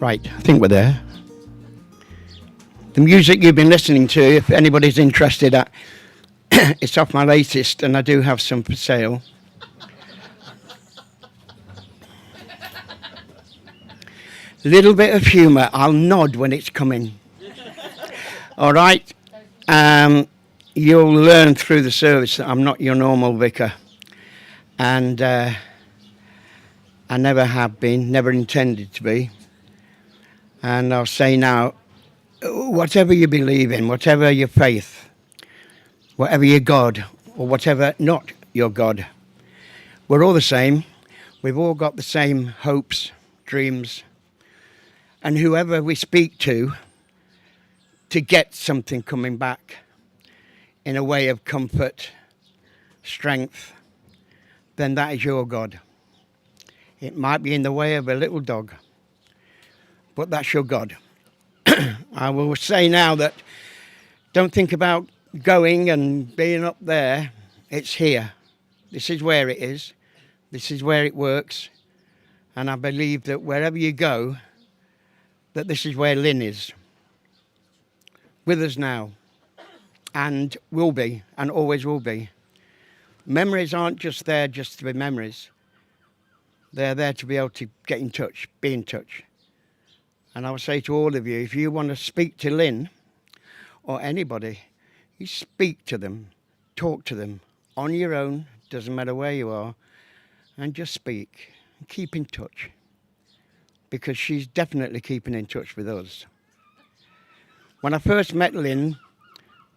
Right, I think we're there. The music you've been listening to, if anybody's interested, it's off my latest, and I do have some for sale. Little bit of humour. I'll nod when it's coming. All right. You'll learn through the service that I'm not your normal vicar, and I never have been, never intended to be. And I'll say now, whatever you believe in, whatever your faith, whatever your God, or whatever not your God, we're all the same. We've all got the same hopes, dreams, and whoever we speak to get something coming back in a way of comfort, strength, then that is your God. It might be in the way of a little dog, but that's your God. I will say now that don't think about going and being up there. It's here. This is where it is. This is where it works. And I believe that wherever you go, that this is where Lynne is. With us now. And will be, and always will be. Memories aren't just there just to be memories. They're there to be able to get in touch, be in touch. And I would say to all of you, if you want to speak to Lynne or anybody, you speak to them, talk to them on your own, doesn't matter where you are, and just speak and keep in touch. Because she's definitely keeping in touch with us. When I first met Lynne,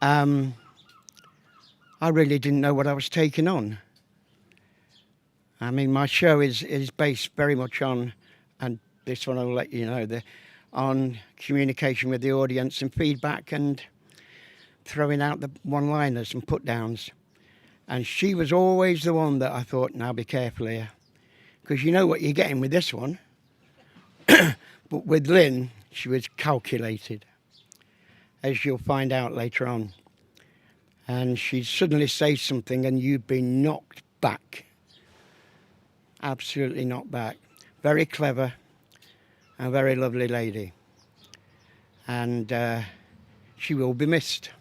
I really didn't know what I was taking on. I mean, my show is based very much on, and this one I'll let you know, on communication with the audience and feedback and throwing out the one-liners and put-downs. And she was always the one that I thought, now be careful here. Because you know what you're getting with this one. But with Lynne, she was calculated, as you'll find out later on. And she'd suddenly say something and you'd be knocked back. Absolutely knocked back. Very clever and very lovely lady. And she will be missed.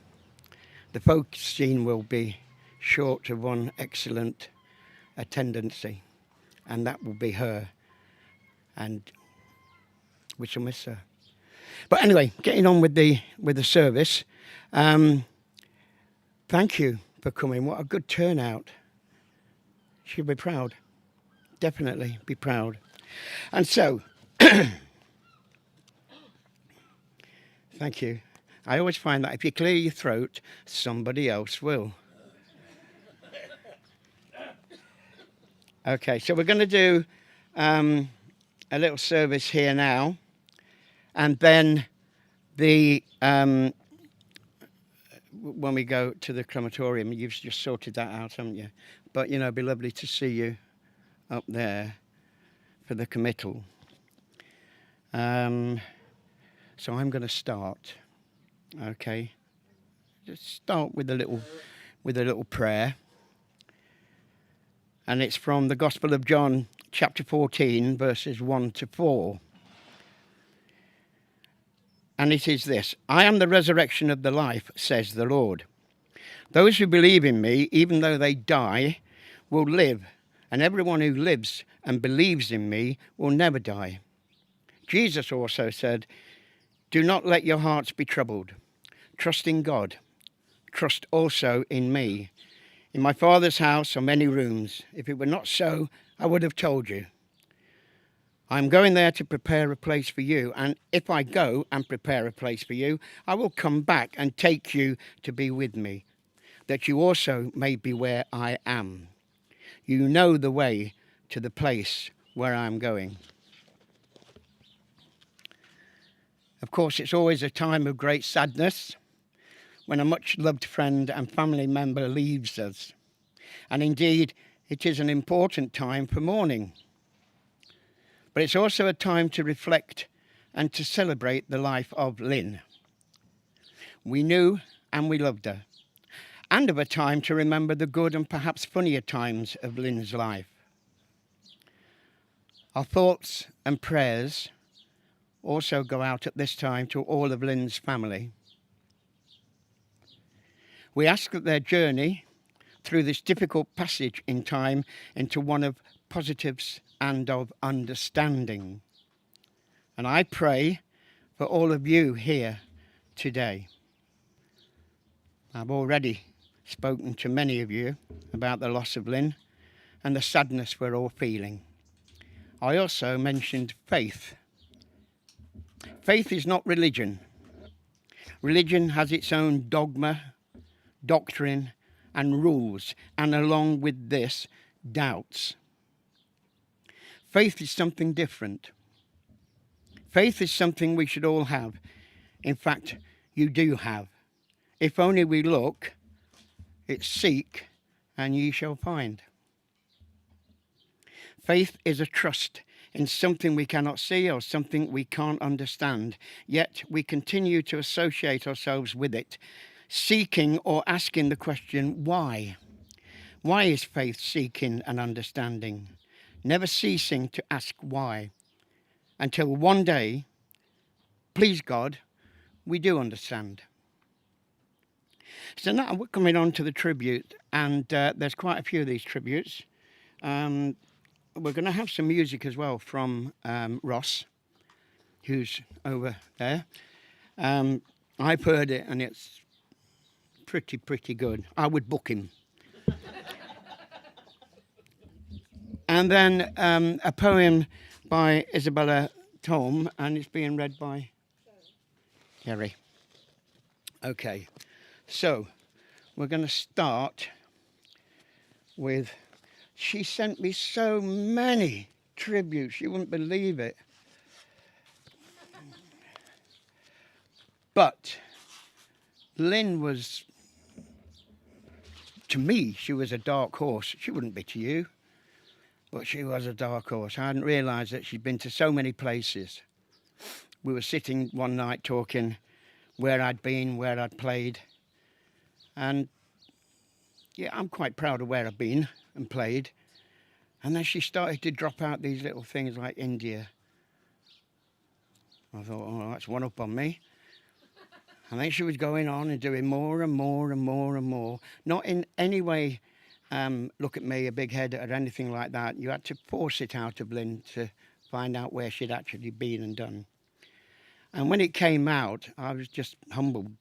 The folk scene will be short of one excellent attendancy. And that will be her. And we shall miss her. But anyway, getting on with the service. Thank you for coming. What a good turnout. She'll be proud. Definitely be proud. And so, thank you. I always find that if you clear your throat, somebody else will. Okay, so we're going to do a little service here now. And then when we go to the crematorium, you've just sorted that out, haven't you? But, you know, it'd be lovely to see you up there for the committal. So I'm going to start, okay? Just start with a little prayer. And it's from the Gospel of John, chapter 14, verses 1 to 4. And it is this: I am the resurrection of the life, says the Lord. Those who believe in me, even though they die, will live, and everyone who lives and believes in me will never die. Jesus also said, do not let your hearts be troubled. Trust in God. Trust also in me. In my Father's house are many rooms. If it were not so, I would have told you. I'm going there to prepare a place for you, and if I go and prepare a place for you, I will come back and take you to be with me, that you also may be where I am. You know the way to the place where I'm going. Of course, it's always a time of great sadness when a much-loved friend and family member leaves us. And indeed, it is an important time for mourning. But it's also a time to reflect and to celebrate the life of Lynne. We knew and we loved her. And of a time to remember the good and perhaps funnier times of Lynne's life. Our thoughts and prayers also go out at this time to all of Lynne's family. We ask that their journey through this difficult passage in time into one of positives and of understanding. And I pray for all of you here today. I've already spoken to many of you about the loss of Lynne and the sadness we're all feeling. I also mentioned faith. Faith is not religion. Religion has its own dogma, doctrine, and rules, and along with this, doubts. Faith is something different. Faith is something we should all have. In fact, you do have. If only we look, it's seek, and ye shall find. Faith is a trust in something we cannot see or something we can't understand, yet we continue to associate ourselves with it, seeking or asking the question, why? Why is faith seeking and understanding? Never ceasing to ask why, until one day, please God, we do understand. So now we're coming on to the tribute, and there's quite a few of these tributes. We're going to have some music as well from Ross, who's over there. I've heard it, and it's pretty good. I would book him. And then a poem by Isabella Tom, and it's being read by Kerry. Okay, so we're going to start with, she sent me so many tributes, you wouldn't believe it. But Lynne was, to me, she was a dark horse. She wouldn't be to you, but she was a dark horse. I hadn't realised that she'd been to so many places. We were sitting one night talking where I'd been, where I'd played. And yeah, I'm quite proud of where I've been and played. And then she started to drop out these little things like India. I thought, oh, that's one up on me. And then she was going on and doing more and more and more and more. Not in any way, look at me, a big head or anything like that. You had to force it out of Lynne to find out where she'd actually been and done. And when it came out, I was just humbled.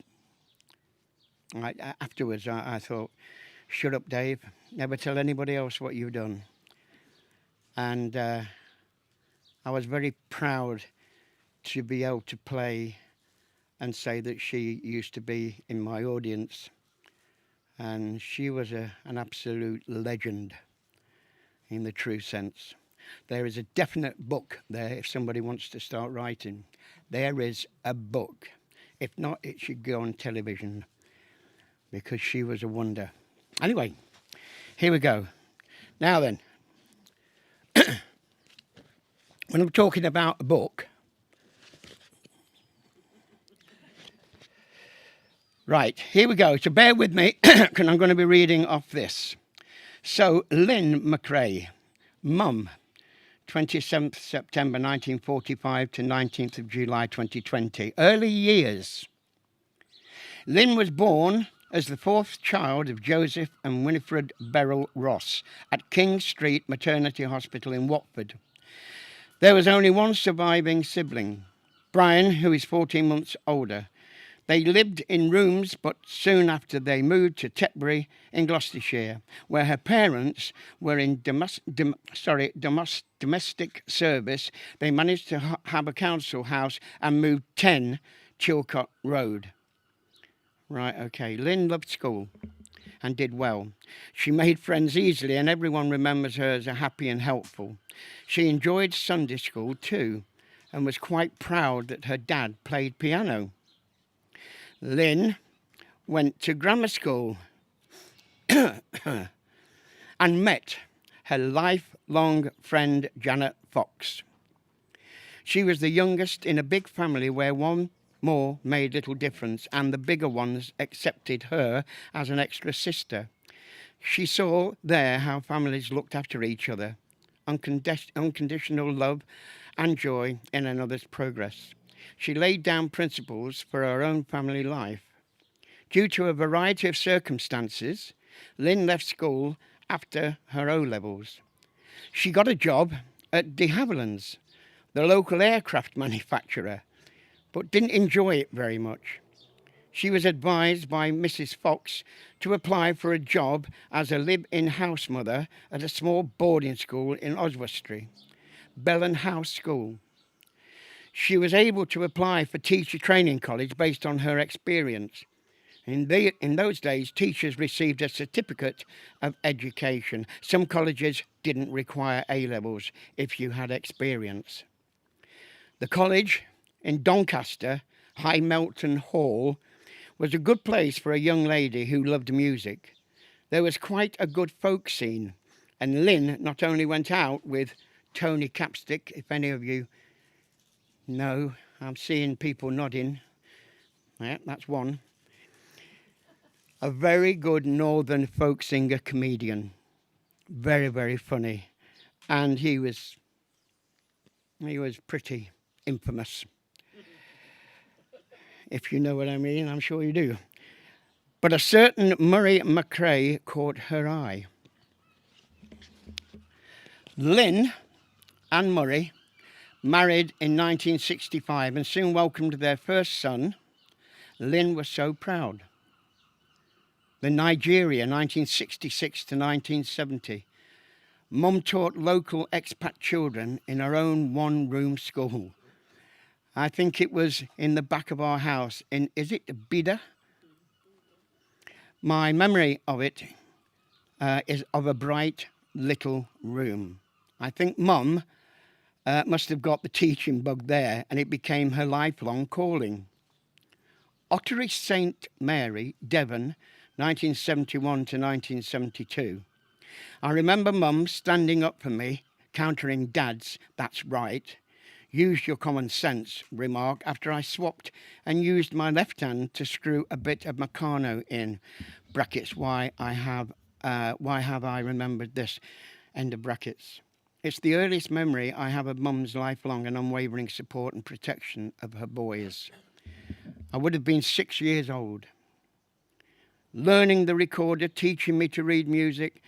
Afterwards, I thought, shut up, Dave. Never tell anybody else what you've done. And I was very proud to be able to play and say that she used to be in my audience. And she was an absolute legend in the true sense. There is a definite book there if somebody wants to start writing. There is a book. If not, it should go on television because she was a wonder. Anyway, here we go. Now then, when I'm talking about a book, right, here we go. So bear with me, because I'm going to be reading off this. So, Lynne Macrae, Mum, 27th September 1945 to 19th of July 2020. Early years. Lynne was born as the fourth child of Joseph and Winifred Beryl Ross at King Street Maternity Hospital in Watford. There was only one surviving sibling, Brian, who is 14 months older. They lived in rooms, but soon after they moved to Tetbury in Gloucestershire, where her parents were in domestic service. They managed to have a council house and moved 10 Chilcot Road. Right, okay. Lynne loved school and did well. She made friends easily, and everyone remembers her as a happy and helpful. She enjoyed Sunday school too, and was quite proud that her dad played piano. Lynne went to grammar school and met her lifelong friend Janet Fox. She was the youngest in a big family where one more made little difference, and the bigger ones accepted her as an extra sister. She saw there how families looked after each other, unconditional love and joy in another's progress. She laid down principles for her own family life. Due to a variety of circumstances, Lynne left school after her O-levels. She got a job at de Havilland's, the local aircraft manufacturer, but didn't enjoy it very much. She was advised by Mrs. Fox to apply for a job as a live-in house mother at a small boarding school in Oswestry, Bellon House School. She was able to apply for teacher training college based on her experience. In those days, teachers received a certificate of education. Some colleges didn't require A-levels if you had experience. The college in Doncaster, High Melton Hall, was a good place for a young lady who loved music. There was quite a good folk scene, and Lynne not only went out with Tony Capstick, if any of you know, I'm seeing people nodding. Yeah, that's one. A very good northern folk singer comedian. Very, very funny. And he was pretty infamous. If you know what I mean, I'm sure you do. But a certain Lynne Macrae caught her eye. Lynne and Murray married in 1965 and soon welcomed their first son. Lynne was so proud. The Nigeria, 1966 to 1970. Mum taught local expat children in her own one-room school. I think it was in the back of our house in, is it Bida? My memory of it is of a bright little room. I think Mum must have got the teaching bug there, and it became her lifelong calling. Ottery St Mary, Devon, 1971 to 1972. I remember Mum standing up for me, countering Dad's "that's right, use your common sense" remark after I swapped and used my left hand to screw a bit of Meccano in, brackets, why have I remembered this, end of brackets. It's the earliest memory I have of Mum's lifelong and unwavering support and protection of her boys. I would have been 6 years old. Learning the recorder, teaching me to read music,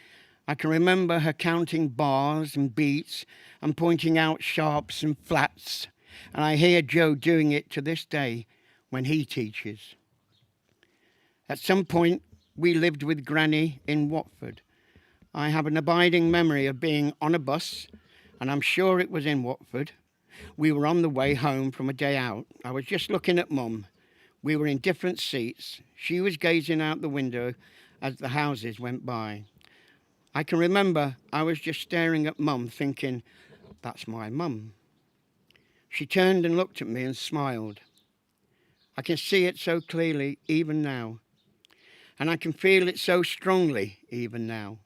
I can remember her counting bars and beats and pointing out sharps and flats, and I hear Joe doing it to this day when he teaches. At some point, we lived with Granny in Watford. I have an abiding memory of being on a bus, and I'm sure it was in Watford. We were on the way home from a day out. I was just looking at Mum. We were in different seats. She was gazing out the window as the houses went by. I can remember I was just staring at Mum thinking, that's my Mum. She turned and looked at me and smiled. I can see it so clearly even now, and I can feel it so strongly even now.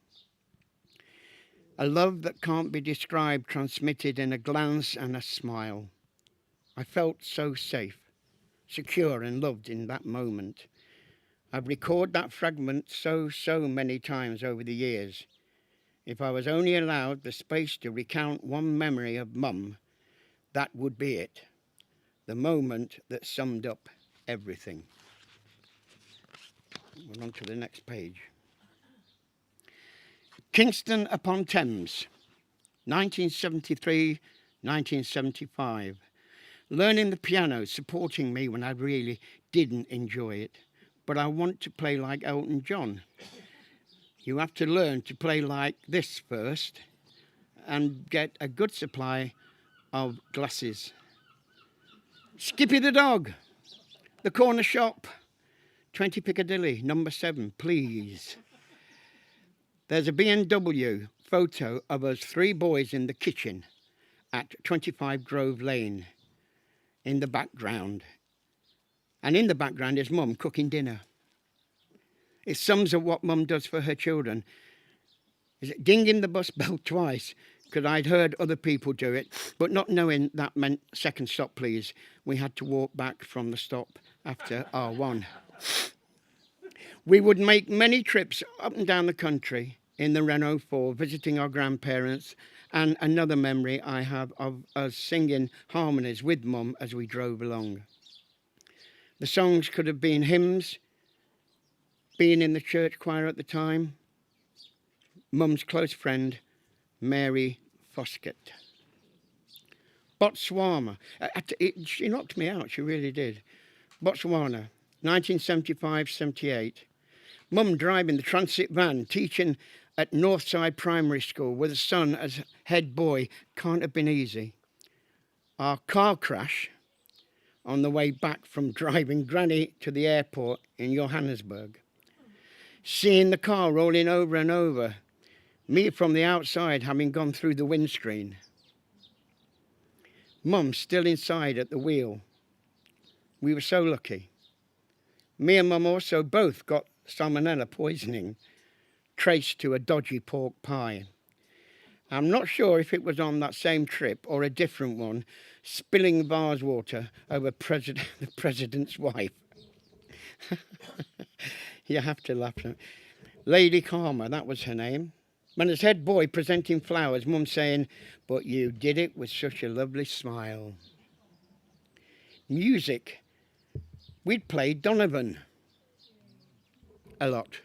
A love that can't be described, transmitted in a glance and a smile. I felt so safe, secure and loved in that moment. I've recorded that fragment so many times over the years. If I was only allowed the space to recount one memory of Mum, that would be it. The moment that summed up everything. We're on to the next page. Kingston upon Thames, 1973-1975. Learning the piano, supporting me when I really didn't enjoy it. But I want to play like Elton John. You have to learn to play like this first and get a good supply of glasses. Skippy the dog, the corner shop, 20 Piccadilly, number 7, please. There's a B&W photo of us 3 boys in the kitchen at 25 Grove Lane in the background. And in the background is Mum cooking dinner. It sums up what Mum does for her children. Is it dinging the bus bell twice? Because I'd heard other people do it, but not knowing that meant second stop, please. We had to walk back from the stop after R1. We would make many trips up and down the country in the Renault 4, visiting our grandparents And another memory I have of us singing harmonies with Mum as we drove along. The songs could have been hymns, being in the church choir at the time, Mum's close friend, Mary Foskett. Botswana. She knocked me out, she really did. Botswana, 1975-78. Mum driving the transit van, teaching at Northside Primary School with a son as head boy. Can't have been easy. Our car crash on the way back from driving Granny to the airport in Johannesburg. Seeing the car rolling over and over. Me from the outside having gone through the windscreen. Mum still inside at the wheel. We were so lucky. Me and Mum also both got salmonella poisoning, traced to a dodgy pork pie. I'm not sure if it was on that same trip or a different one, spilling vase water over the president's wife. You have to laugh. Lady Karma, that was her name. When as head boy presenting flowers, Mum saying, "But you did it with such a lovely smile." Music. We'd played Donovan a lot.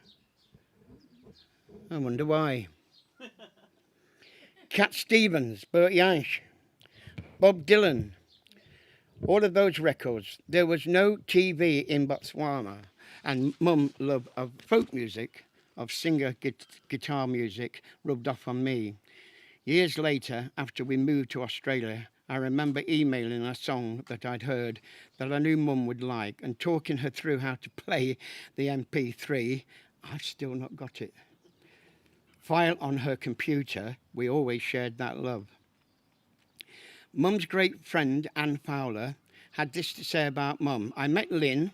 I wonder why. Cat Stevens, Bert Jansch, Bob Dylan, all of those records. There was no TV in Botswana, and Mum love of folk music, of singer guitar music, rubbed off on me. Years later, after we moved to Australia, I remember emailing a song that I'd heard that I knew Mum would like and talking her through how to play the MP3. I've still not got it. File on her computer. We always shared that love. Mum's great friend, Anne Fowler, had this to say about Mum. I met Lynne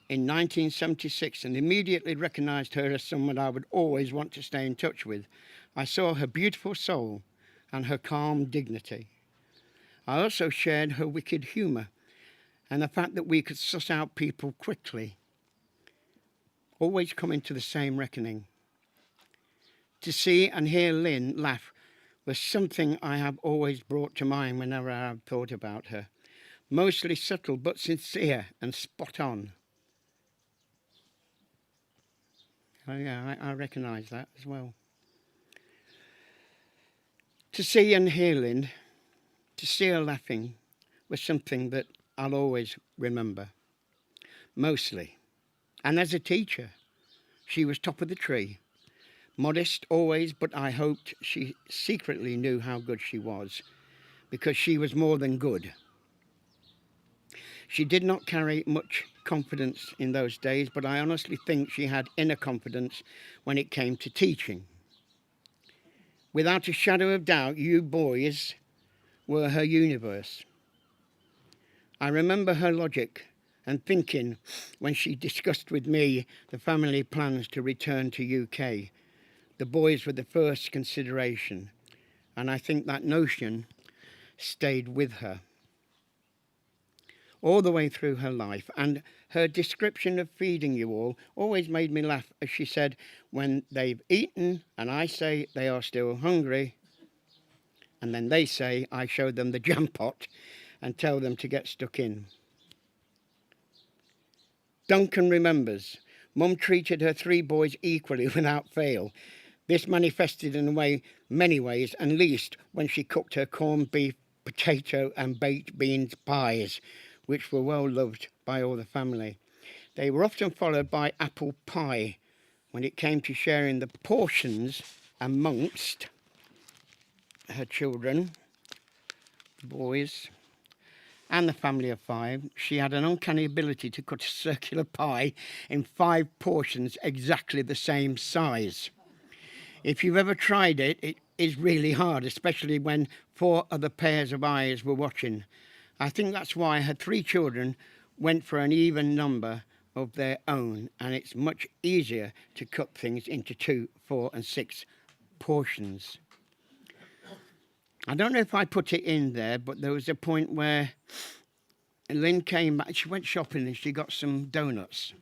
in 1976 and immediately recognised her as someone I would always want to stay in touch with. I saw her beautiful soul and her calm dignity. I also shared her wicked humour and the fact that we could suss out people quickly, always coming to the same reckoning. To see and hear Lynne laugh was something I have always brought to mind whenever I have thought about her. Mostly subtle but sincere and spot on. Oh yeah, I recognise that as well. To see and hear Lynne, to see her laughing, was something that I'll always remember. Mostly. And as a teacher, she was top of the tree. Modest always, but I hoped she secretly knew how good she was, because she was more than good. She did not carry much confidence in those days, but I honestly think she had inner confidence when it came to teaching. Without a shadow of doubt, you boys were her universe. I remember her logic and thinking when she discussed with me the family plans to return to UK. The boys were the first consideration, and I think that notion stayed with her all the way through her life. And her description of feeding you all always made me laugh, as she said, when they've eaten and I say they are still hungry, and then they say I show them the jam pot and tell them to get stuck in. Duncan remembers, Mum treated her 3 boys equally without fail. This manifested in many ways, and least when she cooked her corned beef, potato and baked beans pies, which were well loved by all the family. They were often followed by apple pie when it came to sharing the portions amongst her children, the boys, and the family of 5. She had an uncanny ability to cut a circular pie in 5 portions exactly the same size. If you've ever tried it, it is really hard, especially when 4 other pairs of eyes were watching. I think that's why her 3 children went for an even number of their own, and it's much easier to cut things into 2, 4 and 6 portions. I don't know if I put it in there, but there was a point where Lynne came back, she went shopping and she got some donuts,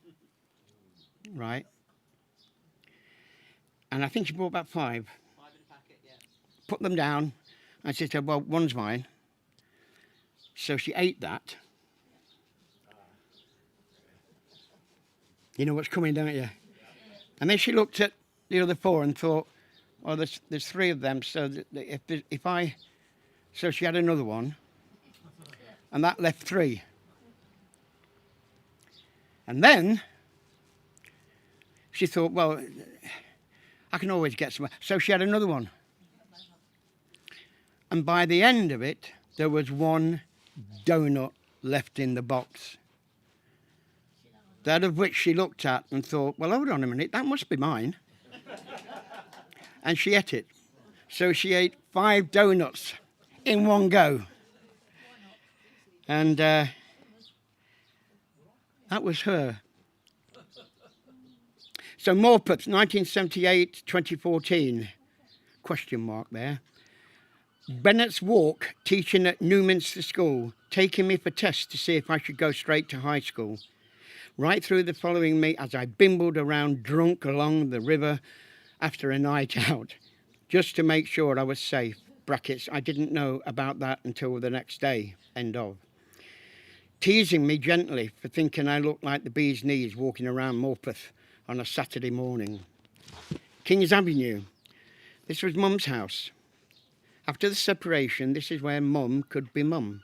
right? And I think she bought about 5. 5 in a packet, yeah. put them down, and she said, well, one's mine. So she ate that. You know what's coming, don't you? And then she looked at the other four and thought, well, there's three of them, so so she had another one, and that left three. And then she thought, well, I can always get some. So she had another one. And by the end of it, there was one donut left in the box. That of which she looked at and thought, well, hold on a minute, that must be mine. And she ate it. So she ate 5 donuts in one go. And that was her. So Morpeth, 1978, 2014, question mark there. Bennett's Walk, teaching at Newminster School, taking me for tests to see if I should go straight to high school. Right through the following me as I bimbled around drunk along the river after a night out, just to make sure I was safe. Brackets, I didn't know about that until the next day, end of. Teasing me gently for thinking I looked like the bee's knees walking around Morpeth on a Saturday morning. Kings Avenue, this was Mum's house. After the separation, this is where Mum could be Mum.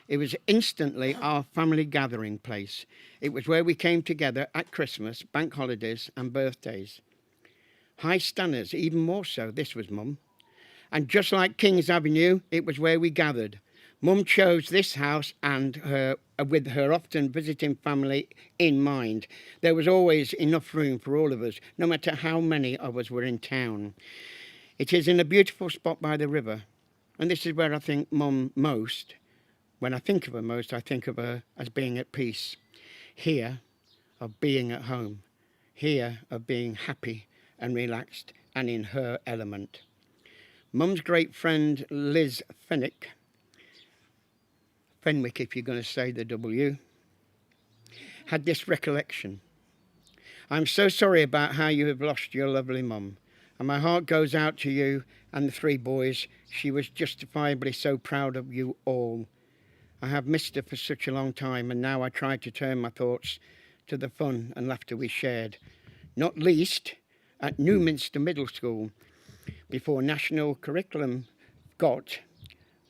It was instantly our family gathering place. It was where we came together at Christmas, bank holidays and birthdays. High Stanners, even more so, this was Mum. And just like Kings Avenue, it was where we gathered. Mum chose this house and with her often visiting family in mind. There was always enough room for all of us, no matter how many of us were in town. It is in a beautiful spot by the river, and this is where I think Mum most. When I think of her most, I think of her as being at peace. Here, of being at home. Here, of being happy and relaxed and in her element. Mum's great friend Liz Fenwick if you're going to say the W, had this recollection. I'm so sorry about how you have lost your lovely mum, and my heart goes out to you and the 3 boys. She was justifiably so proud of you all. I have missed her for such a long time, and now I try to turn my thoughts to the fun and laughter we shared, not least at Newminster Middle School, before national curriculum got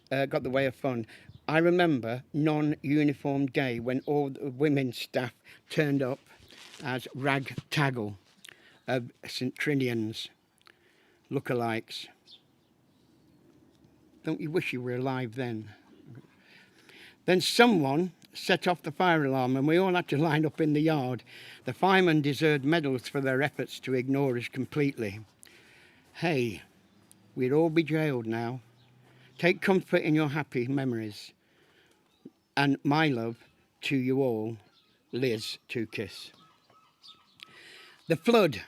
the way of fun. I remember non-uniform day when all the women's staff turned up as ragtaggle of St Trinians, lookalikes. Don't you wish you were alive then? Then someone set off the fire alarm and we all had to line up in the yard. The firemen deserved medals for their efforts to ignore us completely. Hey, we'd all be jailed now. Take comfort in your happy memories. And my love to you all, Liz, to kiss. The flood.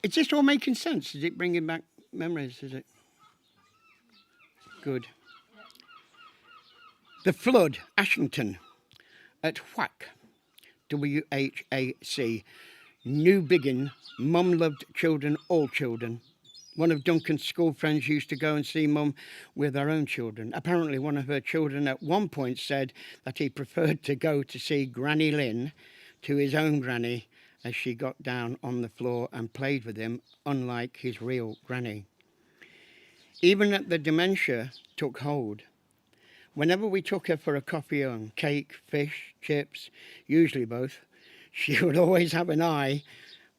Is this all making sense? Is it bringing back memories? Is it? Good. The flood, Ashington, at Whack, WHAC. New Biggin, Mum loved children, all children. One of Duncan's school friends used to go and see Mum with her own children. Apparently one of her children at one point said that he preferred to go to see Granny Lynne to his own granny as she got down on the floor and played with him, unlike his real granny. Even as the dementia took hold, whenever we took her for a coffee and cake, fish, chips, usually both, she would always have an eye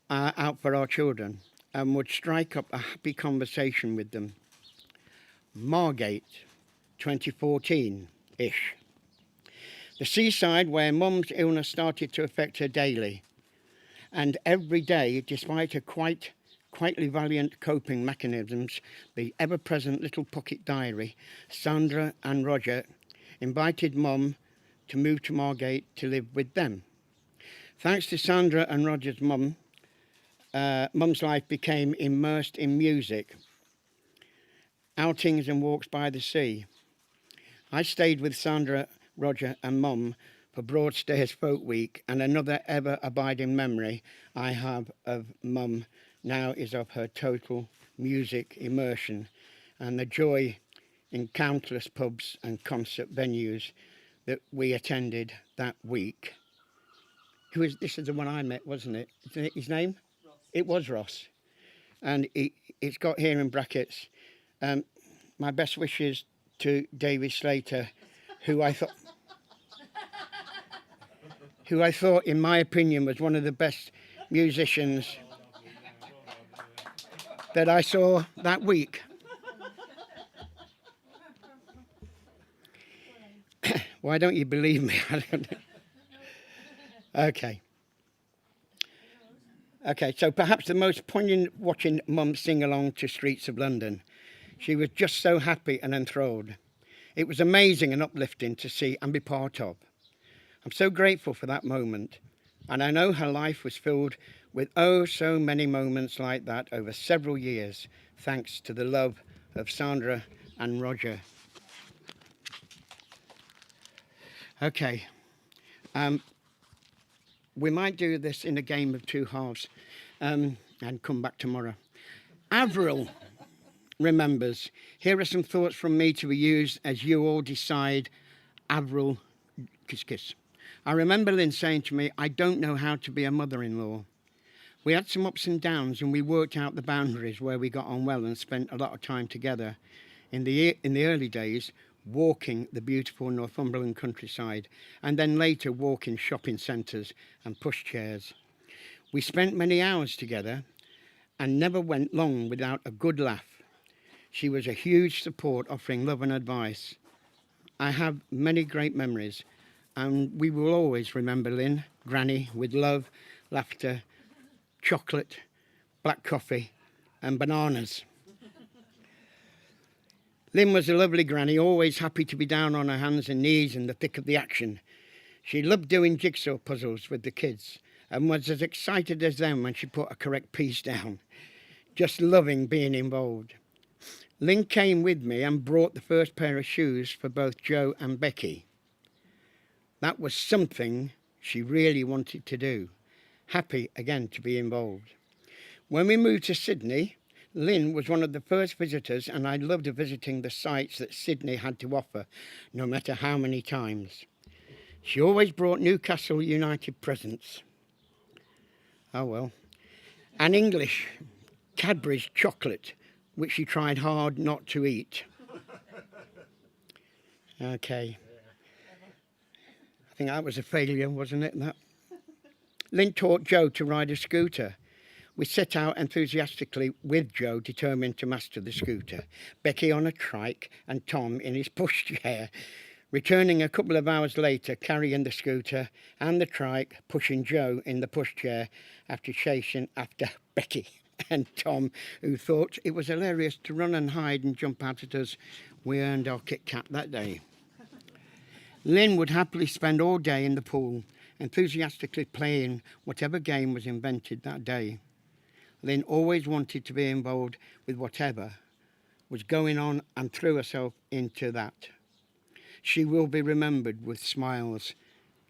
out for our children and would strike up a happy conversation with them. Margate, 2014-ish. The seaside where Mum's illness started to affect her daily. And every day, despite her quietly valiant coping mechanisms, the ever-present little pocket diary, Sandra and Roger invited Mum to move to Margate to live with them. Thanks to Sandra and Roger's Mum's life became immersed in music, outings and walks by the sea. I stayed with Sandra, Roger and Mum for Broadstairs Folk Week, and another ever-abiding memory I have of Mum now is of her total music immersion and the joy in countless pubs and concert venues that we attended that week. This is the one I met, wasn't it? Isn't it his name? Ross. It was Ross. And it's got here in brackets, my best wishes to David Slater, who I thought, in my opinion, was one of the best musicians that I saw that week. Why don't you believe me? I don't know. Okay. Okay, so perhaps the most poignant watching Mum sing along to Streets of London. She was just so happy and enthralled. It was amazing and uplifting to see and be part of. I'm so grateful for that moment, and I know her life was filled with oh so many moments like that over several years, thanks to the love of Sandra and Roger. Okay, we might do this in a game of two halves and come back tomorrow. Avril remembers. Here are some thoughts from me to be used as you all decide. Avril, kiss kiss. I remember Lynne saying to me, I don't know how to be a mother-in-law. We had some ups and downs and we worked out the boundaries where we got on well and spent a lot of time together. In the early days, walking the beautiful Northumberland countryside, and then later walking shopping centres and pushchairs. We spent many hours together and never went long without a good laugh. She was a huge support, offering love and advice. I have many great memories, and we will always remember Lynne, Granny, with love, laughter, chocolate, black coffee and bananas. Lynne was a lovely granny, always happy to be down on her hands and knees in the thick of the action. She loved doing jigsaw puzzles with the kids and was as excited as them when she put a correct piece down, just loving being involved. Lynne came with me and brought the first pair of shoes for both Joe and Becky. That was something she really wanted to do. Happy again to be involved. When we moved to Sydney, Lynne was one of the first visitors, and I loved visiting the sights that Sydney had to offer, no matter how many times. She always brought Newcastle United presents. Oh well. And English Cadbury's chocolate, which she tried hard not to eat. Okay. I think that was a failure, wasn't it? Lynne taught Joe to ride a scooter. We set out enthusiastically with Joe, determined to master the scooter, Becky on a trike and Tom in his pushchair, returning a couple of hours later carrying the scooter and the trike, pushing Joe in the pushchair after chasing after Becky and Tom, who thought it was hilarious to run and hide and jump out at us. We earned our Kit Kat that day. Lynne would happily spend all day in the pool, enthusiastically playing whatever game was invented that day. Lynne always wanted to be involved with whatever was going on and threw herself into that. She will be remembered with smiles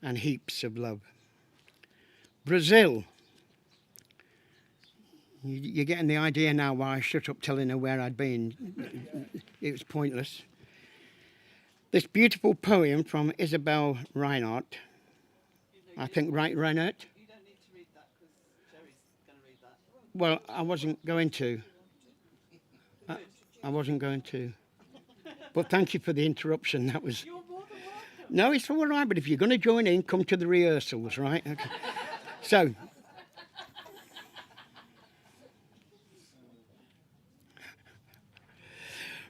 and heaps of love. Brazil. You're getting the idea now why I shut up telling her where I'd been. It was pointless. This beautiful poem from Isabel Reinhardt. I think, right, Reinhardt? You don't need to read that because Jerry's going to read that. Well, I wasn't going to. I wasn't going to. But thank you for the interruption. That was. You're more than welcome. No, it's all right. But if you're going to join in, come to the rehearsals, right? Okay. So.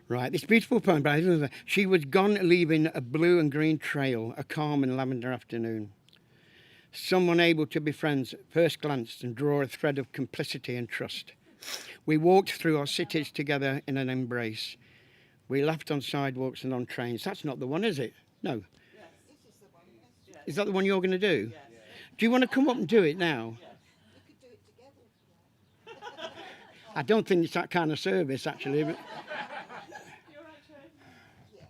Right, this beautiful poem. She was gone, leaving a blue and green trail, a calm and lavender afternoon. Someone able to be friends at first glance and draw a thread of complicity and trust. We walked through our cities together in an embrace. We laughed on sidewalks and on trains. That's not the one, is it? No. Yes. This is the one. Yes. Is that the one you're going to do? Yes. Do you want to come up and do it now? Yes. We could do it together. I don't think it's that kind of service, actually. But... You're right, Jerry. Yeah.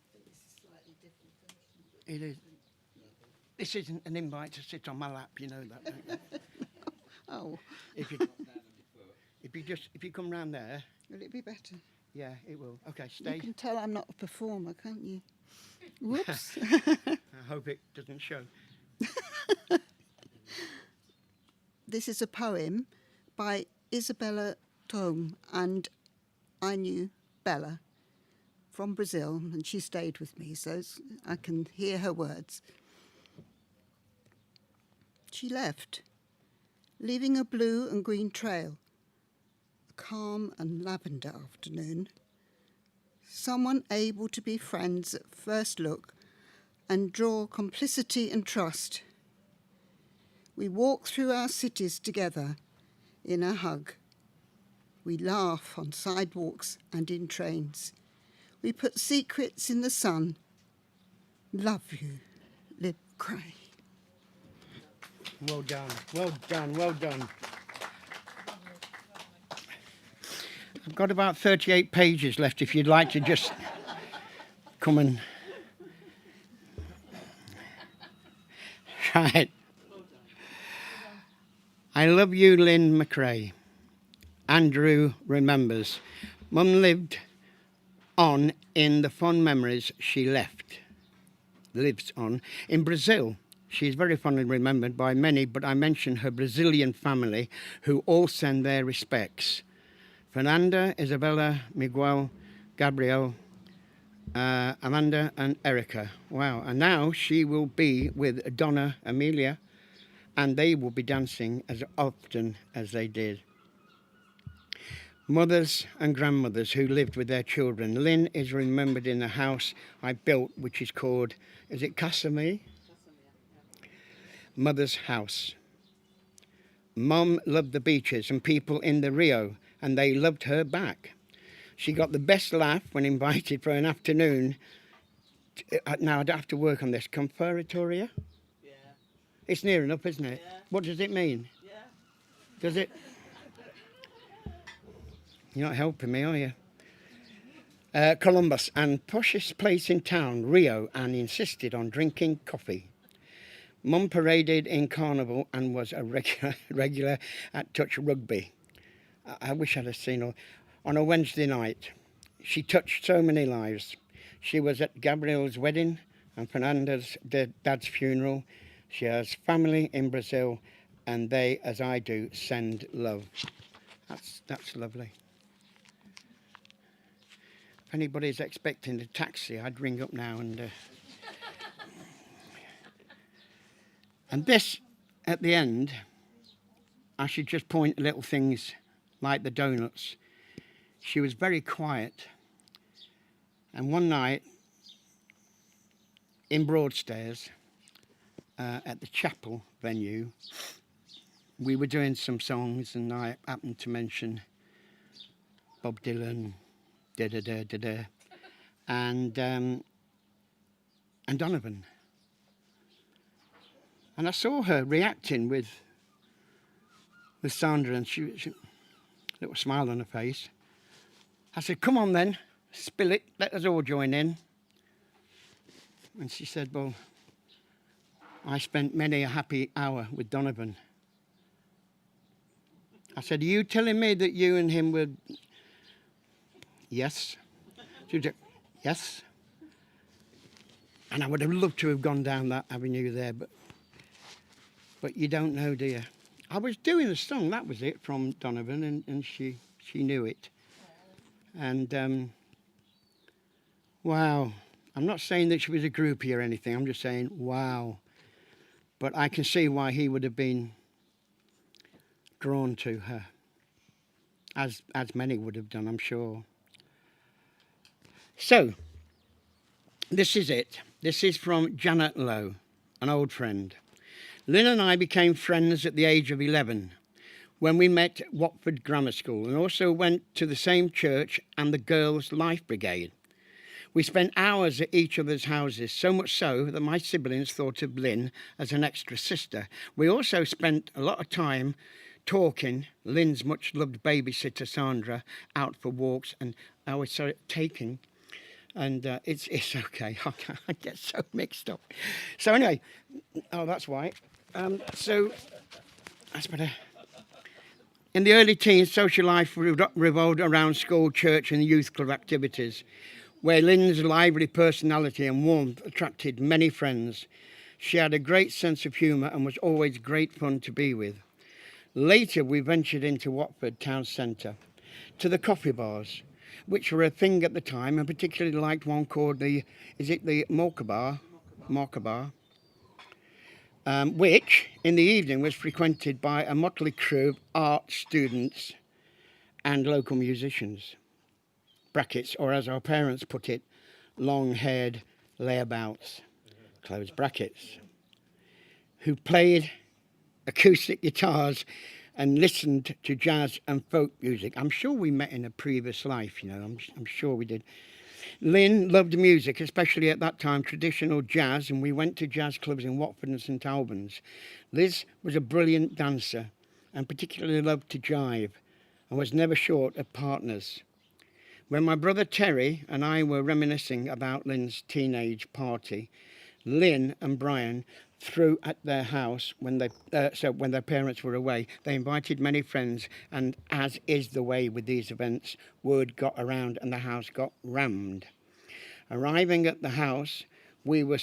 This is slightly different version. It is. This isn't an invite to sit on my lap, you know that, don't you? Oh, If you if you come round there, will it be better? yeah, it will. Okay, You stay. can tell I'm not a performer, can't you? Whoops. I hope it doesn't show. This is a poem by Isabella Tome, and I knew Bella from Brazil, and she stayed with me, so I can hear her words. She left, leaving a blue and green trail, a calm and lavender afternoon. Someone able to be friends at first look and draw complicity and trust. We walk through our cities together in a hug. We laugh on sidewalks and in trains. We put secrets in the sun. Love you, Lynne Macrae. Well done, well done, well done. I've got about 38 pages left if you'd like to just come and... Right. I love you, Lynne Macrae. Andrew remembers. Mum lived on in the fond memories she lives on in Brazil. She is very fondly remembered by many, but I mention her Brazilian family, who all send their respects. Fernanda, Isabella, Miguel, Gabriel, Amanda and Erica. Wow. And now she will be with Donna Amelia, and they will be dancing as often as they did. Mothers and grandmothers who lived with their children. Lynn is remembered in the house I built, which is called, is it Casame? Mother's house. Mum loved the beaches and people in the Rio, and they loved her back. She got the best laugh when invited for an afternoon. Now, I don't have to work on this. Conferatoria? Yeah. It's near enough, isn't it? Yeah. What does it mean? Yeah. Does it? You're not helping me, are you? Columbus, and poshest place in town, Rio, and insisted on drinking coffee. Mum paraded in Carnival and was a regular at touch rugby. I wish I'd have seen her. On a Wednesday night, she touched so many lives. She was at Gabriel's wedding and Fernanda's dad's funeral. She has family in Brazil, and they, as I do, send love. That's lovely. If anybody's expecting a taxi, I'd ring up now and... And this, at the end, I should just point little things like the donuts. She was very quiet. And one night, in Broadstairs, at the chapel venue, we were doing some songs, and I happened to mention Bob Dylan, da-da-da-da-da, and Donovan. And I saw her reacting with Sandra, and she a little smile on her face. I said, come on then, spill it, let us all join in. And she said, well, I spent many a happy hour with Donovan. I said, are you telling me that you and him were... Yes. She said, yes. And I would have loved to have gone down that avenue there, but you don't know, do you? I was doing a song, that was it, from Donovan, and she knew it. And, wow. I'm not saying that she was a groupie or anything, I'm just saying, wow. But I can see why he would have been drawn to her, as many would have done, I'm sure. So, this is it. This is from Janet Lowe, an old friend. Lynn and I became friends at the age of 11 when we met at Watford Grammar School, and also went to the same church and the Girls' Life Brigade. We spent hours at each other's houses, so much so that my siblings thought of Lynn as an extra sister. We also spent a lot of time talking, Lynn's much-loved babysitter Sandra, out for walks, and I was taking... And it's okay. I get so mixed up. So anyway, oh, that's why. So that's better. In the early teens, social life revolved around school, church and youth club activities, where Lynne's lively personality and warmth attracted many friends. She had a great sense of humour and was always great fun to be with. Later, we ventured into Watford town centre, to the coffee bars, which were a thing at the time, and particularly liked one called the Mocha Bar? Mocha Bar. Which, in the evening, was frequented by a motley crew of art students and local musicians. Brackets, or as our parents put it, long-haired layabouts, close brackets, who played acoustic guitars and listened to jazz and folk music. I'm sure we met in a previous life, you know, I'm sure we did. Lynne loved music, especially at that time, traditional jazz, and we went to jazz clubs in Watford and St Albans. Liz was a brilliant dancer and particularly loved to jive and was never short of partners. When my brother Terry and I were reminiscing about Lynne's teenage party, Lynne and Brian threw at their house when their parents were away. They invited many friends, and as is the way with these events, word got around and the house got rammed. Arriving at the house, we were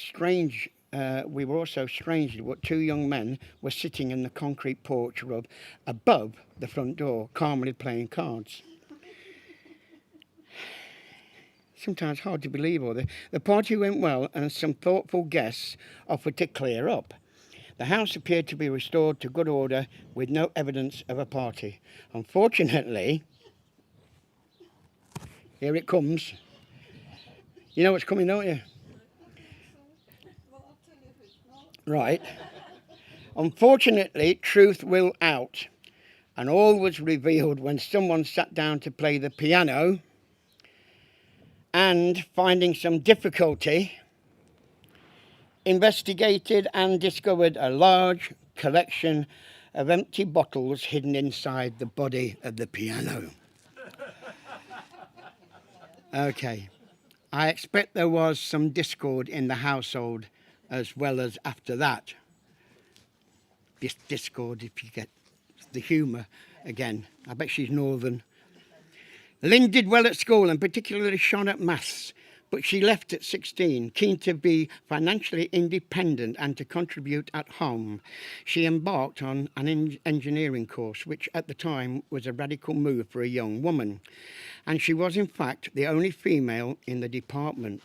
also strangely what two young men were sitting in the concrete porch rub above the front door, calmly playing cards. Sometimes hard to believe all this. The party went well and some thoughtful guests offered to clear up. The house appeared to be restored to good order with no evidence of a party. Unfortunately, here it comes. You know what's coming, don't you? Well, I'll tell you if it's not. Right. Unfortunately, truth will out. And all was revealed when someone sat down to play the piano and, finding some difficulty, investigated and discovered a large collection of empty bottles hidden inside the body of the piano. Okay. I expect there was some discord in the household as well as after that. This discord, if you get the humour again. I bet she's northern. Lynne did well at school and particularly shone at maths, but she left at 16, keen to be financially independent and to contribute at home. She embarked on an engineering course, which at the time was a radical move for a young woman. And she was, in fact, the only female in the department.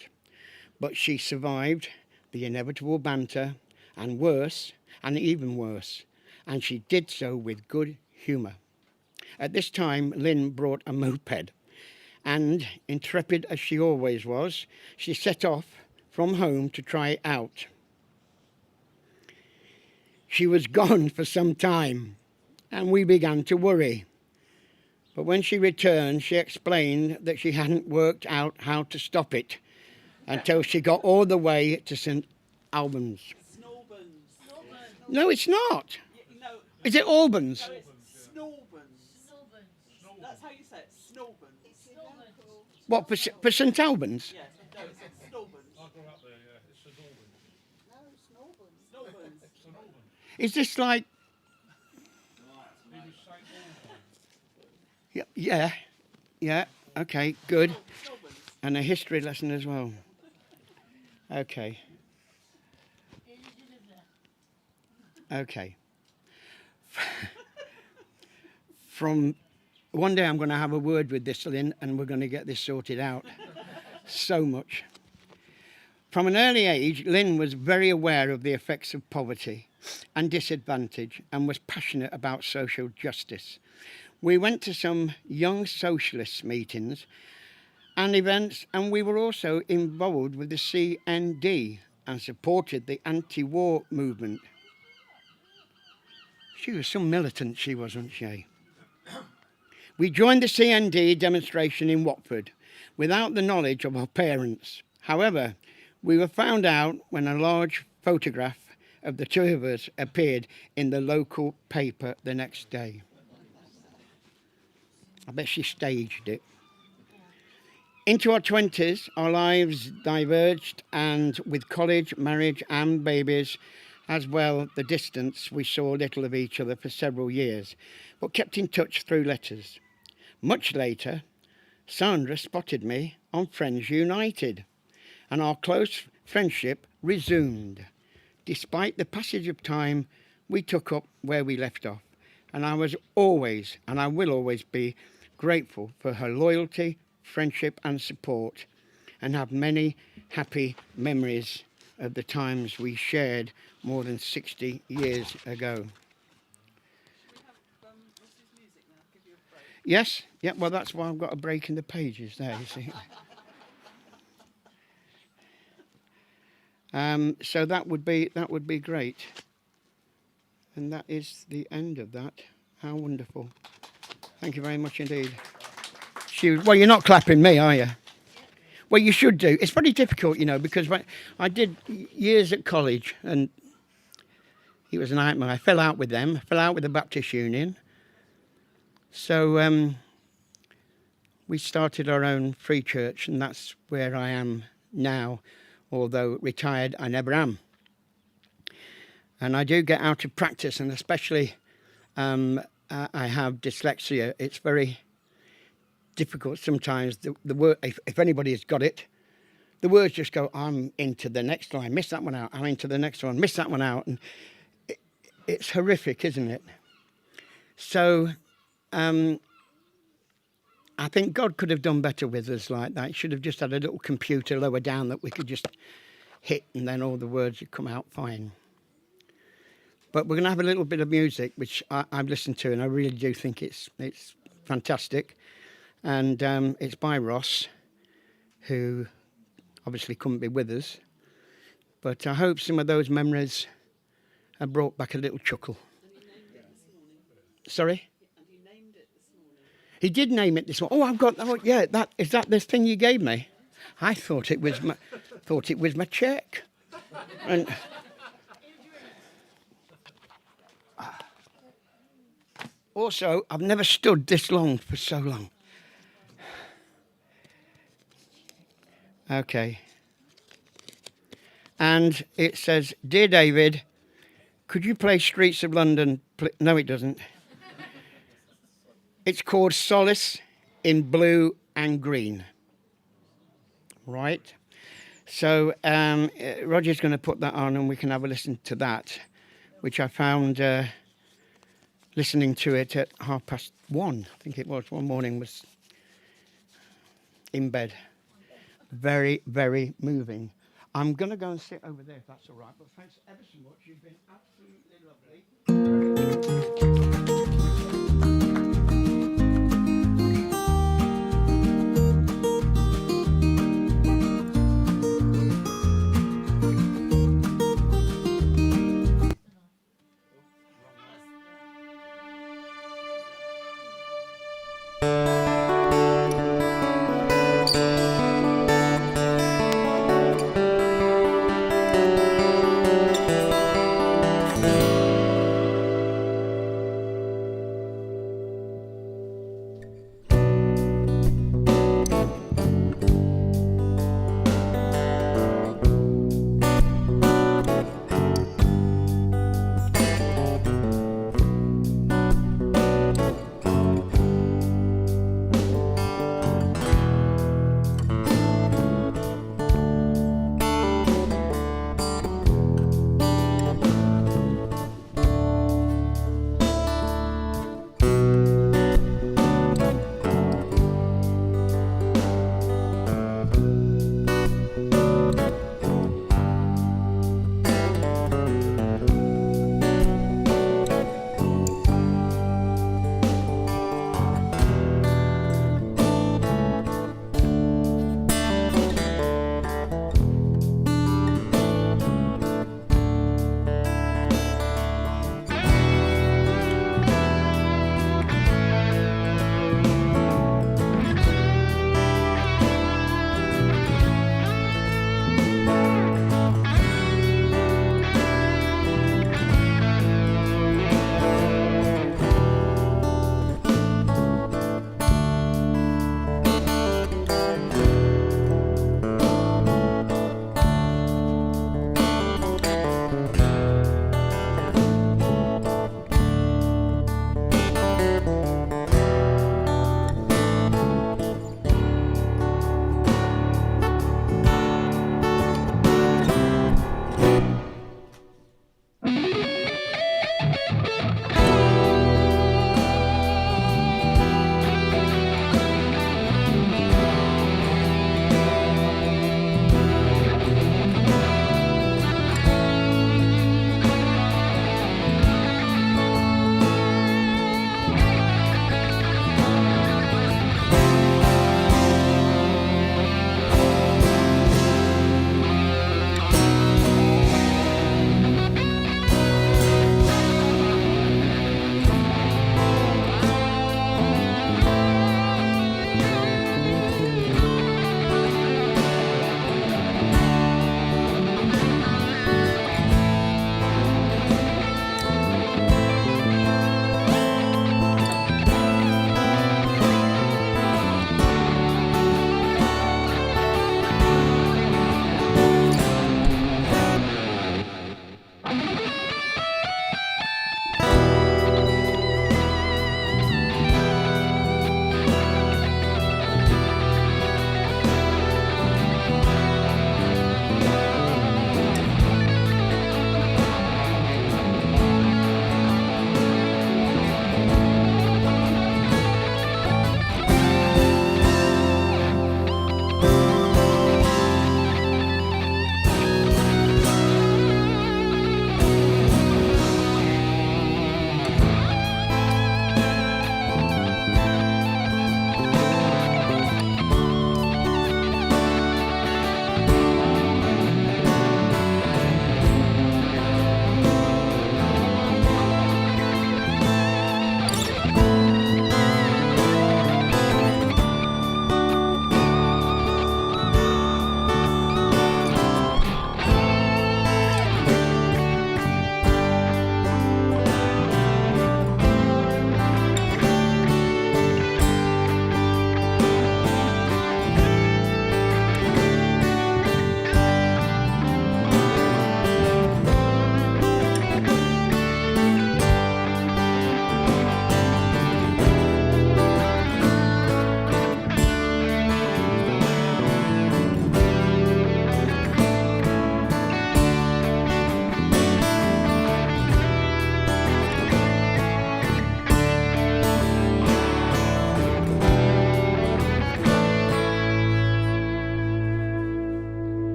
But she survived the inevitable banter and worse, and even worse. And she did so with good humour. At this time, Lynne brought a moped, and, intrepid as she always was, she set off from home to try it out. She was gone for some time, and we began to worry. But when she returned, she explained that she hadn't worked out how to stop it until she got all the way to St Albans. Snowburns. No, it's not. No, Is it Albans? no, it's Snowburns. That's how you say it. Snowburns. What, for St Albans? Yes, no, it's Snowburns. I grew up there, yeah. It's St Albans. No, Snowburns. Snowburns. St Albans. Is this like... It was St Albans. Yeah, okay, good. Snowburns. And a history lesson as well. Okay. Okay. From one day I'm going to have a word with this Lynne and we're going to get this sorted out. So much. From an early age, Lynne was very aware of the effects of poverty and disadvantage and was passionate about social justice. We went to some young socialist meetings and events, and we were also involved with the CND and supported the anti-war movement. She was some militant, she wasn't she? We joined the CND demonstration in Watford without the knowledge of our parents. However, we were found out when a large photograph of the two of us appeared in the local paper the next day. I bet she staged it. Into our 20s, our lives diverged, and with college, marriage and babies, As well, the distance, we saw little of each other for several years, but kept in touch through letters. Much later, Sandra spotted me on Friends United, and our close friendship resumed. Despite the passage of time, we took up where we left off, and I was always, and I will always be, grateful for her loyalty, friendship and support, and have many happy memories of the times we shared more than 60 years ago. Yes, yeah, well that's why I've got a break in the pages there, you see. So that would be great. And that is the end of that. How wonderful. Thank you very much indeed. Well, you're not clapping me, are you? Well, you should do. It's very difficult, you know, because when I did years at college, and it was a nightmare. I fell out with them. I fell out with the Baptist Union. So we started our own free church, and that's where I am now. Although retired, I never am. And I do get out of practice, and especially I have dyslexia. It's very difficult sometimes. The word, if anybody has got it, the words just go, I'm into the next line, miss that one out, I'm into the next one, miss that one out. And it's horrific, isn't it? So I think God could have done better with us like that. He should have just had a little computer lower down that we could just hit, and then all the words would come out fine. But we're going to have a little bit of music, which I've listened to, and I really do think it's fantastic. And it's by Ross, who obviously couldn't be with us. But I hope some of those memories have brought back a little chuckle. And you named it this morning. Sorry? And you named it this morning. He did name it this one. Oh, I've got. Oh, yeah. Is that this thing you gave me? I thought it was my cheque. And also, I've never stood this long for so long. Okay. And it says, Dear David, could you play Streets of London? No, it doesn't. It's called Solace in Blue and Green. Right. So Roger's going to put that on, and we can have a listen to that, which I found listening to it at 1:30, I think it was, one morning, was in bed. Very, very moving. I'm going to go and sit over there if that's all right. But thanks ever so much. You've been absolutely lovely.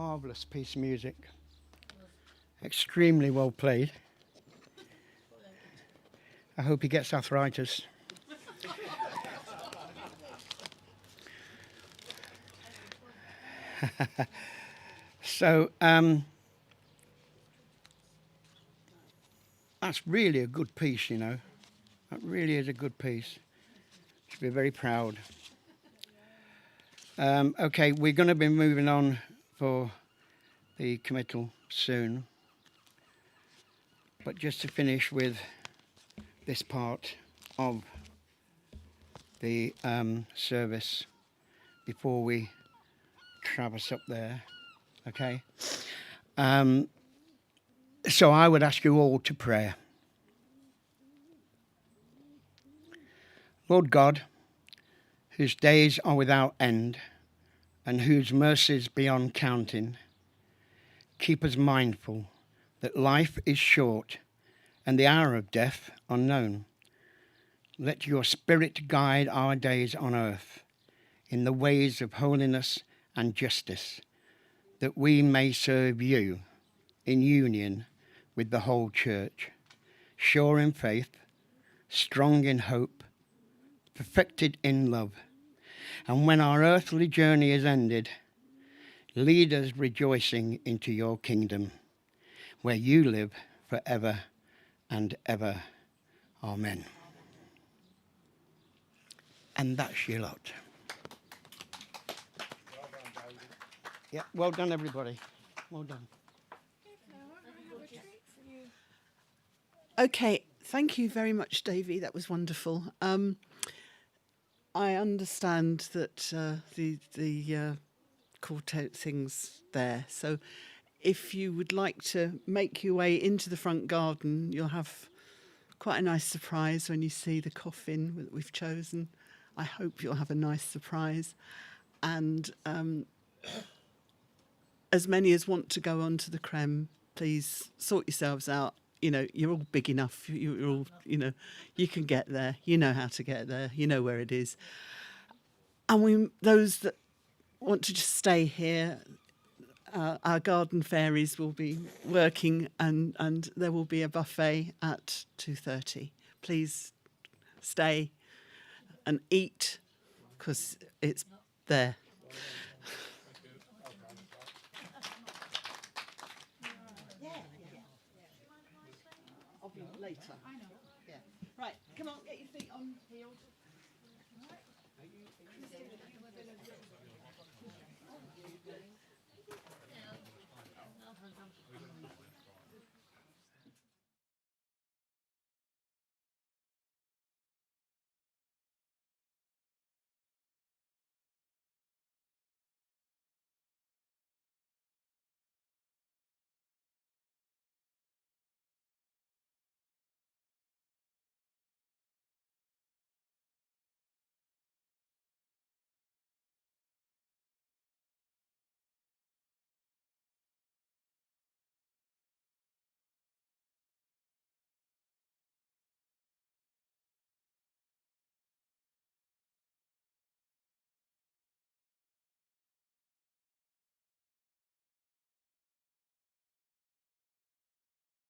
marvellous piece of music. Extremely well played. I hope he gets arthritis. So, that's really a good piece, you know. That really is a good piece. Should be very proud. Okay, we're going to be moving on for the committal soon. But just to finish with this part of the service before we traverse up there, okay? So I would ask you all to pray. Lord God, whose days are without end and whose mercies beyond counting, keep us mindful that life is short and the hour of death unknown. Let your Spirit guide our days on earth in the ways of holiness and justice, that we may serve you in union with the whole church, sure in faith, strong in hope, perfected in love. And when our earthly journey is ended, lead us rejoicing into your kingdom, where you live forever and ever. Amen. And that's your lot. Yeah, well done, everybody. Well done. Okay, thank you very much, Davy. That was wonderful. I understand that the quartet sings there. So if you would like to make your way into the front garden, you'll have quite a nice surprise when you see the coffin that we've chosen. I hope you'll have a nice surprise. And as many as want to go on to the creme, please sort yourselves out. You know, you're all big enough. You're all, you know, you can get there. You know how to get there. You know where it is. And those that want to just stay here, our garden fairies will be working, and there will be a buffet at 2:30. Please stay and eat, because it's there. I'll be later. I know. Yeah. Right, come on, get your feet on heels. Right.